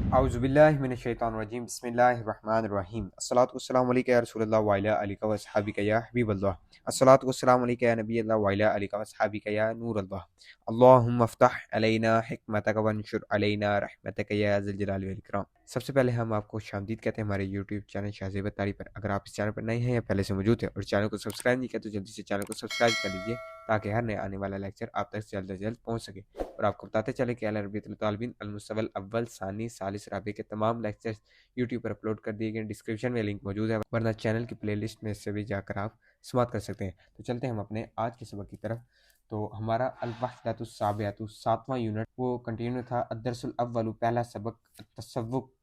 औज़ुबिल्लाहि मिनश्शैतानिर्रजीम बिस्मिल्लाहिर्रहमानिर्रहीम अस्सलातु वस्सलामु अलैका या रसूलल्लाह व अला आलिका व अस्हाबिका या हबीबल्लाह अस्सलातु वस्सलामु अलैका या नबियल्लाह व अला आलिका व अस्हाबिका या नूरल्लाह अल्लाहुम्मा अफ्तह अलैना हिकमतक वंशुर अलैना रहमतक या ज़िल जलाली वल इकराम। सबसे पहले हम आपको खुशामदीद कहते हैं हमारे यूट्यूब चैनल शाहज़ेब तारी पर। अगर आप इस चैनल पर नए हैं या पहले से मौजूद हैं और चैनल को सब्सक्राइब नहीं किया तो जल्दी से चैनल को सब्सक्राइब कर लीजिए ताकि हर नए आने वाला लेक्चर आप तक जल्द से जल्द पहुँच सके। और आपको बताते चले कि अल रबीउल तालिबीन अल मुस्तवल अव्वल सानी सालिस राबे के तमाम लेक्चर्स यूट्यूब पर अपलोड कर दिए गए। डिस्क्रिप्शन में लिंक मौजूद है, वरना चैनल की प्लेलिस्ट में से भी जाकर आप समाअत कर सकते हैं। तो चलते हैं हम अपने आज के सबक की तरफ। तो हमारा अल वहदतुस साबिअतु 7वां यूनिट वो कंटिन्यू था। अद्दरसुल अव्वलु पहला सबक तसव्वुक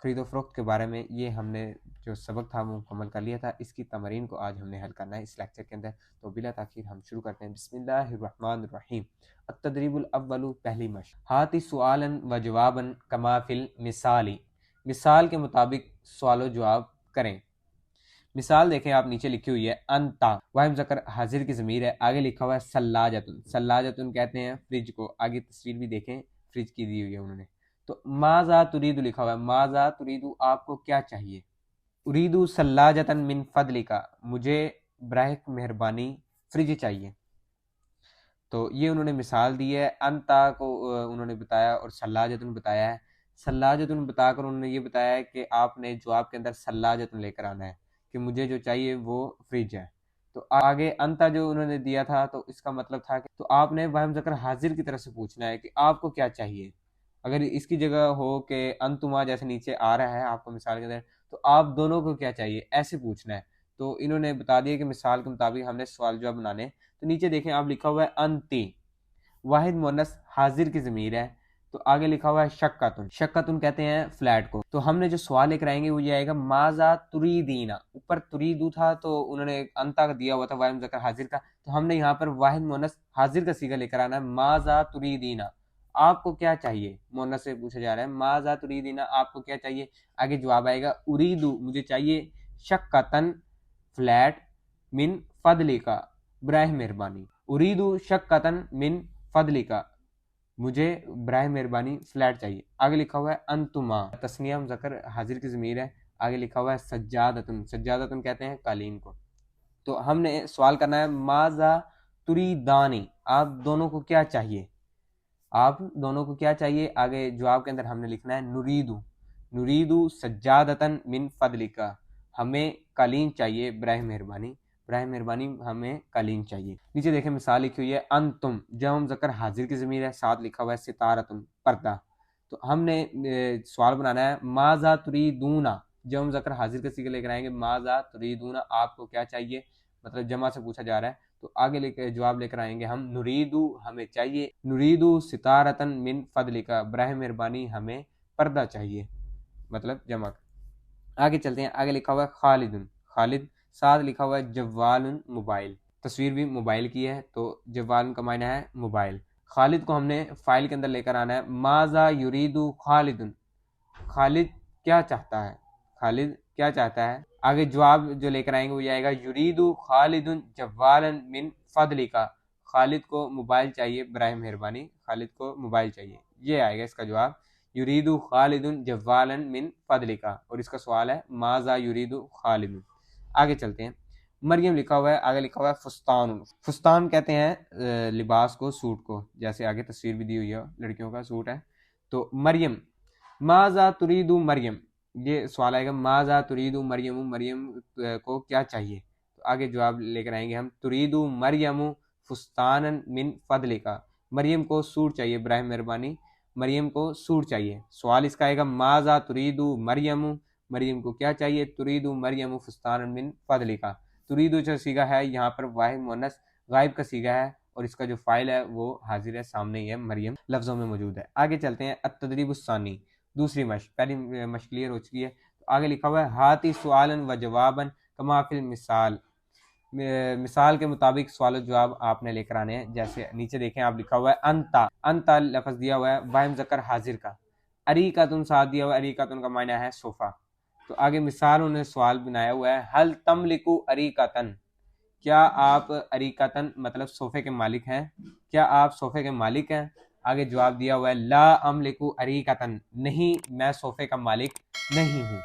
खरीदो फरोख्त के बारे में, ये हमने जो सबक था वो मुकम्मल कर लिया था। इसकी तमरीन को आज हमने हल करना है इस लेक्चर के अंदर। तो बिला ताखीर हम शुरू करते हैं। बिस्मिल्लाहिर्रहमानिर्रहीम। अत्तदरीबुल अव्वलु पहली मश्क। हाति सुआलन व जवाबन कमा फिल मिसाली। मिसाल के मुताबिक सवाल जवाब करें। मिसाल देखें, आप नीचे लिखी हुई है अंता वाहिम ज़कर हाजिर की ज़मीर है, आगे लिखा हुआ है सल्लाजतुन। सल्लाजतुन कहते हैं फ्रिज को। आगे तस्वीर भी देखें, फ्रिज की दी हुई है उन्होंने। तो माजा तुरीदु लिखा हुआ है, माजा तुरीदु आपको क्या चाहिए। उरीदु सल्लाजतन मिन फदलिका, मुझे बराह मेहरबानी फ्रिज चाहिए। तो ये उन्होंने मिसाल दी है। अंता को उन्होंने बताया और सल्लाजतुन बताया है। सल्लाजतुन बताकर उन्होंने ये बताया है कि आपने जवाब के अंदर सल्लाजतुन लेकर आना है कि मुझे जो चाहिए वो फ्रिज है। तो आगे अंता जो उन्होंने दिया था तो इसका मतलब था कि तो आपने वाहिम ज़कर हाजिर की तरफ से पूछना है कि आपको क्या चाहिए। अगर इसकी जगह हो कि अंतुमा जैसे नीचे आ रहा है आपको मिसाल के अंदर, तो आप दोनों को क्या चाहिए ऐसे पूछना है। तो इन्होंने बता दिया कि मिसाल के मुताबिक हमने सवाल जवाब बनाने। तो नीचे देखें, आप लिखा हुआ है अंती, वाहिद मुअन्नस हाजिर की ज़मीर है। तो आगे लिखा हुआ है शक्कतुन। शक्कतुन कहते हैं फ्लैट को। तो हमने जो सवाल लेकर आएंगे वो ये आएगा माजा तुरीदीना। ऊपर तुरीदू था तो उन्होंने अंता का दिया हुआ था वाहिद मुज़क्कर हाजिर का, तो हमने यहाँ पर वाहिद मुअन्नस हाजिर का सीगा लेकर आना है। माजा तुरीदीना, आपको क्या चाहिए। मुअन्नस से पूछा जा रहा है माजा तुरीदीना, आपको क्या चाहिए। आगे जवाब आएगा उरीदू, मुझे चाहिए शक्कतन फ्लैट मिन फदलिका, बराह मेहरबानी। उरीदू शक्कतन मिन फदलिका, मुझे बराह मेहरबानी फ्लैट चाहिए। आगे लिखा हुआ है अंतुमा, तस्निया मुज़क्कर हाजिर की ज़मीर है। आगे लिखा हुआ है सज्जादतुन। सज्जादतुन कहते हैं कालीन को। तो हमने सवाल करना है माजा तुरीदानी, आप दोनों को क्या चाहिए। आप दोनों को क्या चाहिए। आगे जवाब के अंदर हमने लिखना है नुरीदू। नुरीदू सज्जादतन मिन फदलिका, हमें कालीन चाहिए बराह मेहरबानी। बराह मेहरबानी हमें कालीन चाहिए। नीचे देखें मिसाल लिखी हुई है अंतुम, जब हम ज़कर हाजिर की ज़मीर है, साथ लिखा हुआ है सितारतुन पर्दा। तो हमने सवाल बनाना है माजा तुरीदूना, जब हम ज़कर हाजिर के सीगे लेकर आएंगे माजा तुरीदूना, आपको क्या चाहिए, मतलब जमा से पूछा जा रहा है। तो आगे लेकर जवाब लेकर आएंगे हम नुरीदू, हमें चाहिए। नुरीदू सितारतन मिन फदलिका, बराह मेहरबानी हमें पर्दा चाहिए, मतलब जमा। आगे चलते हैं, आगे लिखा हुआ है खालिदुन, खालिद। साथ लिखा हुआ है जवालुन, मोबाइल। तस्वीर भी मोबाइल की है, तो जवालुन का मायना है मोबाइल। खालिद को हमने फाइल के अंदर लेकर आना है। माजा युरीदु खालिदुन, खालिद क्या चाहता है। खालिद क्या चाहता है। आगे जवाब जो लेकर आएंगे वो ये आएगा युरीदु खालिदुन जवालन मिन फदलिका, खालिद को मोबाइल चाहिए बराह मेहरबानी, खालिद को मोबाइल चाहिए, ये आएगा इसका जवाब। युरीदु खालिदुन जवालन मिन फदलिका, और इसका सवाल है माजा युरीदु खालिदुन। आगे चलते हैं। मरियम लिखा हुआ है, आगे लिखा हुआ है फुस्तान। फुस्तान कहते हैं लिबास को, सूट को, जैसे आगे तस्वीर भी दी हुई है, लड़कियों का सूट है। तो मरियम, माजा तुरीदु मरियम, ये सवाल आएगा माजा तुरीदु मरियम, मरियम को क्या चाहिए। तो आगे जवाब लेकर आएंगे हम तुरीदु मरियम फुस्तानन मिन फदलिका, मरियम को सूट चाहिए बराह मेहरबानी, मरियम को सूट चाहिए। सवाल इसका आएगा माजा तुरीदु मरियम, मरियम को क्या चाहिए। तुरीदु मरियम फुस्तानन मिन फदलिका, तुरीदु जो सीगा है यहाँ पर वाहिद मुअन्नस गायब का सीगा है, और इसका जो फाइल है वो हाजिर है, सामने ही है, मरियम लफ्जों में मौजूद है। आगे चलते हैं अत-तदरीबुस्सानी, दूसरी मश्क। पहली मश्क क्लियर हो चुकी है। तो आगे लिखा हुआ है हाथी सवालन व जवाबन कमा फिल मिसाल, मिसाल के मुताबिक सवाल जवाब आपने लेकर आने हैं। जैसे नीचे देखें, आप लिखा हुआ है अंता, अंता लफ्ज दिया हुआ है वाहिम ज़कर हाजिर का। अरीकातुन साथ दिया हुआ है, अरीकातुन का मायना है सोफ़ा। तो आगे मिसाल उन्होंने सवाल बनाया हुआ है हल तमलिकु अरीकातन, क्या आप अरीकातन मतलब सोफ़े के मालिक हैं, क्या आप सोफ़े के मालिक हैं। आगे जवाब दिया हुआ है ला अमलिकु अरीकतन, नहीं मैं सोफे का मालिक नहीं हूँ।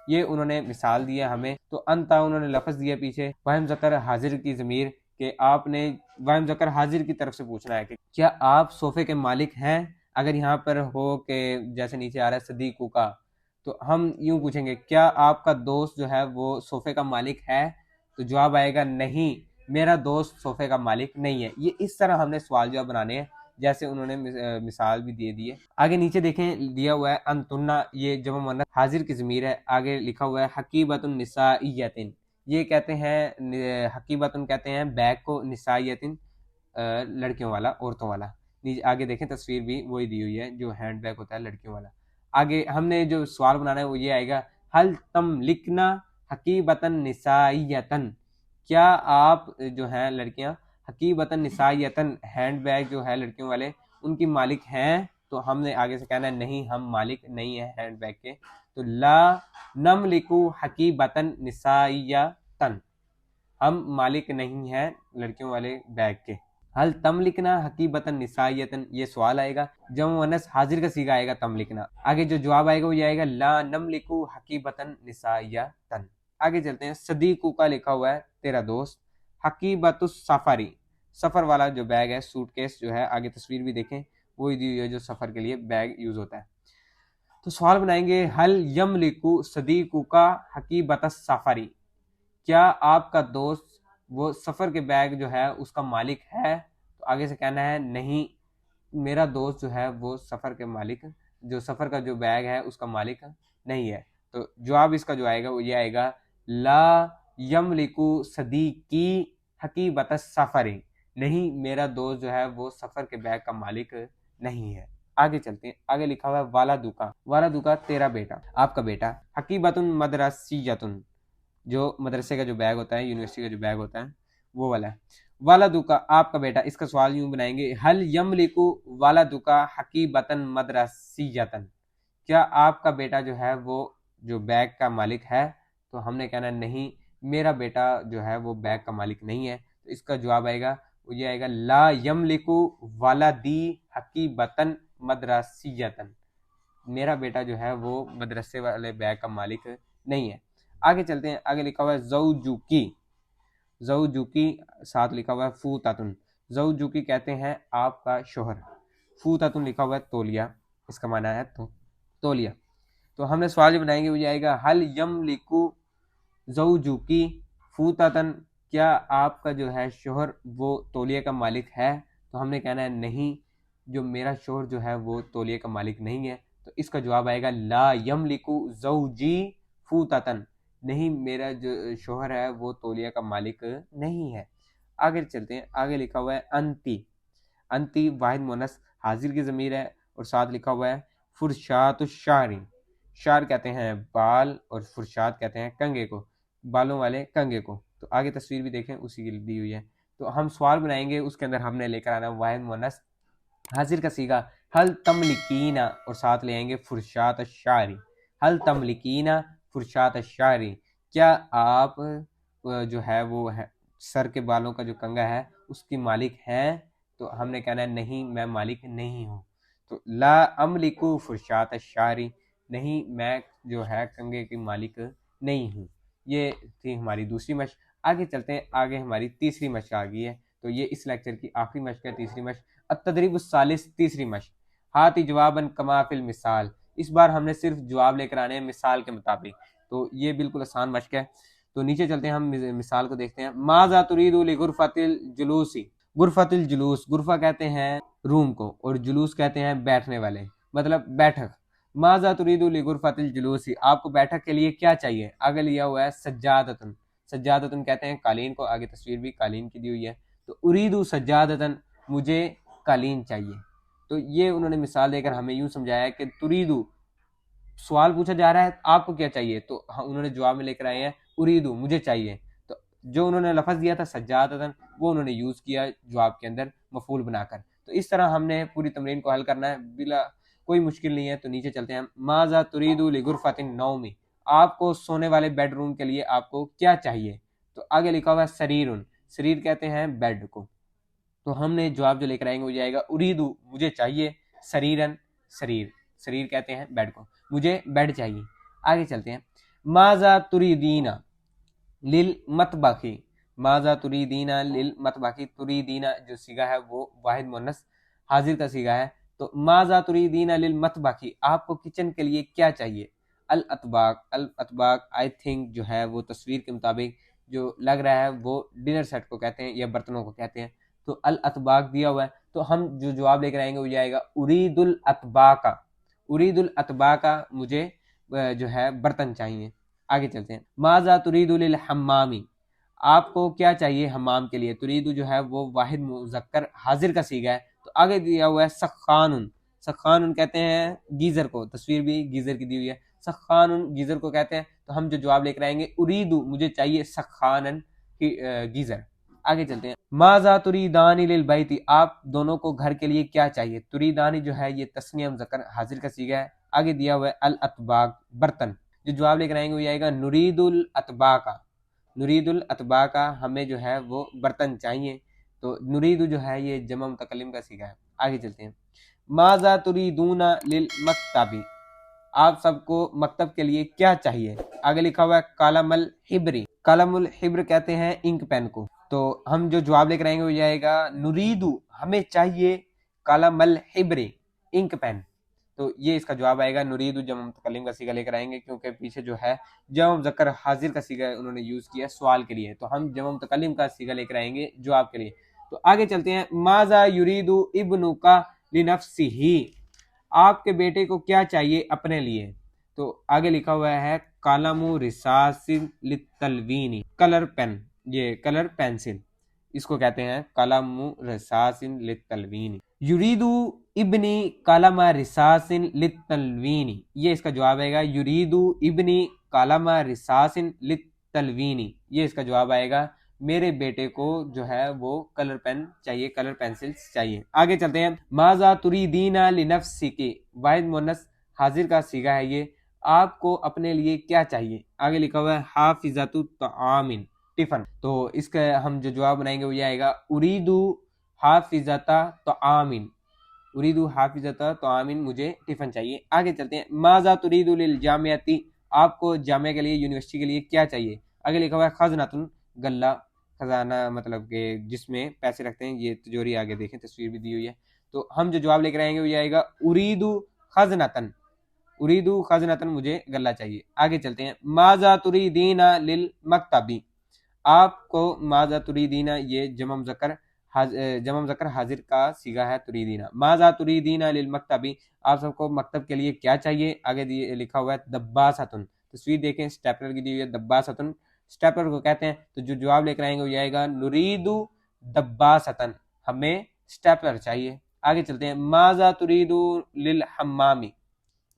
ये उन्होंने मिसाल दी है हमें। तो अंता उन्होंने लफ्ज दिया पीछे वहम ज़कर हाजिर की ज़मीर कि आपने वहम ज़कर हाजिर की तरफ से पूछना है कि क्या आप सोफे के मालिक हैं। अगर यहाँ पर हो कि जैसे नीचे आ रहा है सदीकू का, तो हम यूं पूछेंगे क्या आपका दोस्त जो है वो सोफे का मालिक है, तो जवाब आएगा नहीं मेरा दोस्त सोफे का मालिक नहीं है। ये इस तरह हमने सवाल जवाब बनाने हैं जैसे उन्होंने मिसाल भी दे दी है। आगे नीचे देखें दिया हुआ है अंतुन्ना, ये जमा मुअन्नस हाजिर की ज़मीर है। आगे लिखा हुआ है हकीबतुन निसाइयतिन, ये कहते हैं हकीबतुन कहते हैं बैग को, निसाइयतिन लड़कियों वाला, औरतों वाला। आगे देखें तस्वीर भी वही दी हुई है जो हैंड बैग होता है लड़कियों वाला। आगे हमने जो सवाल बनाना है वो ये आएगा हल तम लिखना हकीबतन निसाइयतन, क्या आप जो हैं लड़कियां हकीबतन निसाइयतन हैंड बैग जो है लड़कियों वाले उनकी मालिक हैं। तो हमने आगे से कहना है नहीं हम मालिक नहीं है हैंड बैग के। तो ला नमलिकु हकीबतन निसाइयतन, हम मालिक नहीं हैं लड़कियों वाले बैग के। हल तम लिखना हकीबतन निसाइयतन, ये सवाल आएगा। जब मुअन्नस हाजिर का सीगा आएगा तम लिखना। आगे जो जवाब आएगा वो ये आएगा ला नमलिकु हकीबतन निसाइयतन। आगे चलते हैं सदीकू का लिखा हुआ है तेरा दोस्त, हकीबतुस सफरी सफर वाला जो बैग है सूटकेस जो है, आगे तस्वीर भी देखें वही दी हुई है जो सफर के लिए बैग यूज होता है। तो सवाल बनाएंगे हल यमलिकु सदीकू का हकीबतस सफरी, क्या आपका दोस्त वो सफर के बैग जो है उसका मालिक है। तो आगे से कहना है नहीं मेरा दोस्त जो है वो सफर के मालिक, जो सफर का जो बैग है उसका मालिक नहीं है। तो जवाब इसका जो आएगा वो ये आएगा ला यमलिकु सदीकी हकीबत सफरी, नहीं मेरा दोस्त जो है वो सफर के बैग का मालिक नहीं है। आगे चलते हैं। आगे लिखा हुआ है वाला दुका तेरा बेटा, आपका बेटा, हकीबतुन मदरसियतुन, जो मदरसे का जो बैग होता है यूनिवर्सिटी का जो बैग होता है वो वाला है। वालदुका आपका बेटा, इसका सवाल यूं बनाएंगे हल यमलिकु वालदुका हकीबतन मदरसियतन, क्या आपका बेटा जो है वो जो बैग का मालिक है। तो हमने कहना नहीं मेरा बेटा जो है वो बैग का मालिक नहीं है। तो इसका जवाब आएगा वो ये आएगा ला यमलिकु वालदी हकीबतन मदरसियतन, मेरा बेटा जो है वो मदरसे वाले बैग का मालिक नहीं है। आगे चलते हैं। आगे लिखा हुआ है ज़ौजुकी साथ लिखा हुआ है फूतातुन, ज़ौजुकी कहते हैं आपका शोहर, फूतातुन लिखा हुआ है तौलिया, इसका माना है तौलिया। तो हमने सवाल जो बनाएंगे वो जाएगा हल यमलिकु ज़ौजुकी फूतातन, क्या आपका जो है शोहर वो तौलिया का मालिक है। तो हमने कहना है नहीं जो मेरा शोहर जो है वो तौलिया का मालिक नहीं है। तो इसका जवाब आएगा ला यमलिकु ज़ौजी फूतातन, नहीं मेरा जो शोहर है वो तौलिया का मालिक नहीं है। आगे चलते हैं। आगे लिखा हुआ है अंती वाहिद मुअन्नस हाजिर की ज़मीर है और साथ लिखा हुआ है फुरशात शारी, शार कहते हैं बाल और फुरशात कहते हैं कंगे को, बालों वाले कंगे को। तो आगे तस्वीर भी देखें उसी की दी हुई है। तो हम सवाल बनाएंगे उसके अंदर हमने लेकर आना वाहिद मुअन्नस हाजिर का सीगा हल तमलिकीना और साथ ले आएंगे फुरशात शारी, हल तमलिकीना फुरशात शारी, क्या आप जो है वो है सर के बालों का जो कंगा है उसकी मालिक हैं। तो हमने कहना है नहीं मैं मालिक नहीं हूँ। तो ला अमलिकु फुरशात शारी, नहीं मैं जो है कंगे की मालिक नहीं हूँ। ये थी हमारी दूसरी मश्क। आगे चलते हैं। आगे हमारी तीसरी मश्क आ गई है। तो ये इस लेक्चर की आखिरी मश्क है, तीसरी मश्क अत-तदरीबुस सालिस, तीसरी मश्क हाथी जवाबन कमा फिल मिसाल। इस बार हमने सिर्फ जवाब लेकर आने हैं मिसाल के मुताबिक। तो ये बिल्कुल आसान मश्क है। तो नीचे चलते हैं, हम मिसाल को देखते हैं। माजा तुरीदु लि गुरफतिल जुलूसी, गुरफतिल जुलूस, गुरफा कहते हैं रूम को और जुलूस कहते हैं बैठने वाले, मतलब बैठक। माजा तुरीदु लि गुरफतिल जुलूसी, आपको बैठक के लिए क्या चाहिए। आगे लिया हुआ है सज्जादतन, सज्जादतन कहते हैं कालीन को, आगे तस्वीर भी कालीन की दी हुई है। तो उरीदु सज्जादतन, मुझे कालीन चाहिए। तो ये उन्होंने मिसाल देकर हमें यूं समझाया कि तुरीदु सवाल पूछा जा रहा है आपको क्या चाहिए, तो उन्होंने जवाब में लेकर आए हैं उरीदु मुझे चाहिए। तो जो उन्होंने लफ्ज दिया था सज्जादतन वो उन्होंने यूज किया जवाब के अंदर मफूल बनाकर। तो इस तरह हमने पूरी तमरीन को हल करना है, बिला कोई मुश्किल नहीं है। तो नीचे चलते हैं। माजा तुरीदु लि गुरफतिन नौमी, आपको सोने वाले बेडरूम के लिए आपको क्या चाहिए। तो आगे लिखा हुआ है सरीरुन, शरीर कहते हैं बेड को। तो हमने जवाब जो लेकर आएंगे वो जाएगा उरीदू, मुझे चाहिए, शरीरन, शरीर, शरीर कहते हैं बेड को, मुझे बेड चाहिए। आगे चलते हैं। माजा तुरीदीना लिल मतबाकी, माजा तुरीदीना लिल मतबाकी, तुरीदीना जो सीगा है वो वाहिद मुन्नस हाजिर का सीगा है। तो माजा तुरीदीना लिल मतबाकी, आपको किचन के लिए क्या चाहिए। अल अतबाक, अल अतबाक आई थिंक जो है वो तस्वीर के मुताबिक जो लग रहा है वो डिनर सेट को कहते हैं या बर्तनों को कहते हैं। तो अल अतबाक दिया हुआ है, तो हम जो जवाब लेकर आएंगे वो जाएगा उरीदुल अतबाका, उरीदुल अतबाका, मुझे जो है बर्तन चाहिए। आगे चलते हैं। माजा तुरीदुल हम्मामी, आपको क्या चाहिए हम्माम के लिए। तुरीदु जो है वो वाहिद मुज़क्कर हाजिर का सीगा है। तो आगे दिया हुआ है सखानुन, सखानुन कहते हैं गीजर को, तस्वीर भी गीजर की दी हुई है, सखानुन गीजर को कहते हैं। तो हम जो जवाब लेकर आएंगे उरीदु, मुझे चाहिए सखानन की गीजर। आगे चलते हैं। माजा तुरीदानी लिल बैती, आप दोनों को घर के लिए क्या चाहिए। तुरीदानी जो है ये तस्निया मुज़क्कर हाजिर का सीगा है। आगे दिया हुआ है अल अतबाक, बर्तन। जो जवाब लेकर आएंगे वो आएगा नुरीदुल अतबाका, नुरीदुल अतबाका, हमें जो है वो बर्तन चाहिए। तो नुरीदु जो है ये जमा मुतकल्लिम का सीगा है। आगे चलते हैं। माजा तुरीदूना लिल मक्तबी, आप सबको मकतब के लिए क्या चाहिए। आगे लिखा हुआ है कलमुल हिब्री, कलमुल हिब्र कहते हैं इंक पेन को। तो हम जो जवाब लेकर आएंगे वो जाएगा नुरीदु, हमें चाहिए कलमुल हिब्री, इंक पेन। तो ये इसका जवाब आएगा नुरीदु जमा मुतकल्लिम का सीगा लेकर आएंगे, क्योंकि पीछे जो है जमा मुज़क्कर हाजिर का सीगा उन्होंने यूज किया सवाल के लिए। तो हम जमा मुतकल्लिम का सीगा लेकर आएंगे जवाब के लिए। तो आगे चलते हैं। माजा युरीदु इब्नु का लिनफ्सिही, आपके बेटे को क्या चाहिए अपने लिए। तो आगे लिखा हुआ है कलमु रिसासिन लितलवीनी, कलर पेन, ये कलर पेंसिल इसको कहते हैं कलमु रिसासिन लितलवीनी। युरीदु इब्नी कलमा रिसासिन लितलवीनी, ये इसका जवाब आएगा युरीदु इब्नी कलमा रिसासिन लितलवीनी, ये इसका जवाब आएगा मेरे बेटे को जो है वो कलर पेन चाहिए, कलर पेंसिल्स चाहिए। आगे चलते हैं। माजा तुरीदीना लिनफ्सिकी, वाहिद मुन्नस हाजिर का सीगा है ये, आपको अपने लिए क्या चाहिए। आगे लिखा हुआ है हाफिजतु तआमिन, टिफन। तो इसका हम जो जवाब बनाएंगे वो आएगा उरीदु हाफिजता तआमिन, उरीदु हाफिजता तआमिन, मुझे टिफन चाहिए। आगे चलते हैं। माजा तुरीदु लिल जामियाती, आपको जामिया के लिए यूनिवर्सिटी के लिए क्या चाहिए। आगे लिखा हुआ है खजनतुन, गल्ला, खजाना मतलब कि जिसमें पैसे रखते हैं, ये तिजोरी आगे देखें तस्वीर भी दी हुई है। तो हम जो जवाब लेकर आएंगे वो आएगा उरीदु खजनतन, उरीदु खजनतन, मुझे गल्ला चाहिए। आगे चलते हैं। माजा तुरीदीना लिल मक्तबी, आपको माजा तुरीदीना ये जमा मुज़क्कर हाजिर का सीगा है तुरीदीना। माजा तुरीदीना लिल मक्तबी, आप सबको मकतब के लिए क्या चाहिए। आगे लिखा हुआ है दब्बासतुन, तस्वीर देखें स्टेपलर की दी हुई है, दब्बासतुन स्टेपलर को कहते हैं। तो जो जवाब लेकर आएंगे वो आएगा नुरीदु दब्बासतन, हमें स्टेपलर चाहिए। आगे चलते हैं। माजा तुरीदु लिल हम्मामी,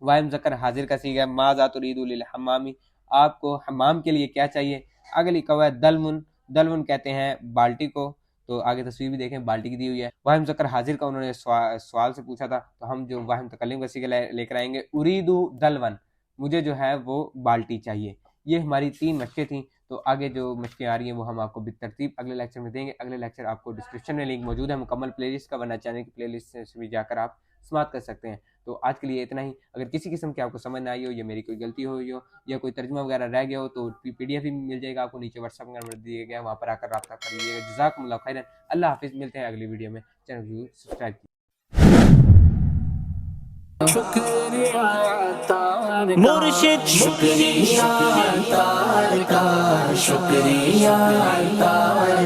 वाहिद मुज़क्कर हाजिर का सीगा है माजा तुरीदु लिल हम्मामी, आपको हम्माम के लिए क्या चाहिए। आगे लिखा हुआ है दलमुन, दलमुन कहते हैं बाल्टी को। तो आगे तस्वीर भी देखें बाल्टी की दी हुई है। वाहिद मुज़क्कर हाजिर का उन्होंने सवाल से पूछा था। तो हम जो वाहिद मुतकल्लिम का सीगा लेकर आएंगे उरीदु दलवन, मुझे जो है वो बाल्टी चाहिए। ये हमारी 3 मशक़ें थी। तो आगे जो मशक़ें आ रही हैं वो हम आपको बेतरतीब अगले लेक्चर में देंगे। अगले लेक्चर आपको डिस्क्रिप्शन में लिंक मौजूद है मुकम्मल प्लेलिस्ट का, वरना चैनल की प्लेलिस्ट से भी जाकर आप समाप्त कर सकते हैं। तो आज के लिए इतना ही। अगर किसी किस्म की आपको समझ ना आई हो या मेरी कोई गलती हुई हो या कोई तर्जुमा वगैरह रह गया हो तो PDF भी मिल जाएगा आपको, नीचे व्हाट्सएप नंबर दिया गया, वहाँ पर आकर रब्ता कर लीजिएगा। जज़ाकुमुल्लाह खैरन, अल्लाह हाफिज़, मिलते हैं अगली वीडियो में। चैनल को सब्सक्राइब कीजिए। मुर्शिद शुक्रिया तार का, शुक्रिया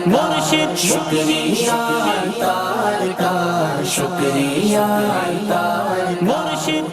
मुर्शिद शुक्रिया तार का, शुक्रिया मुर्शिद।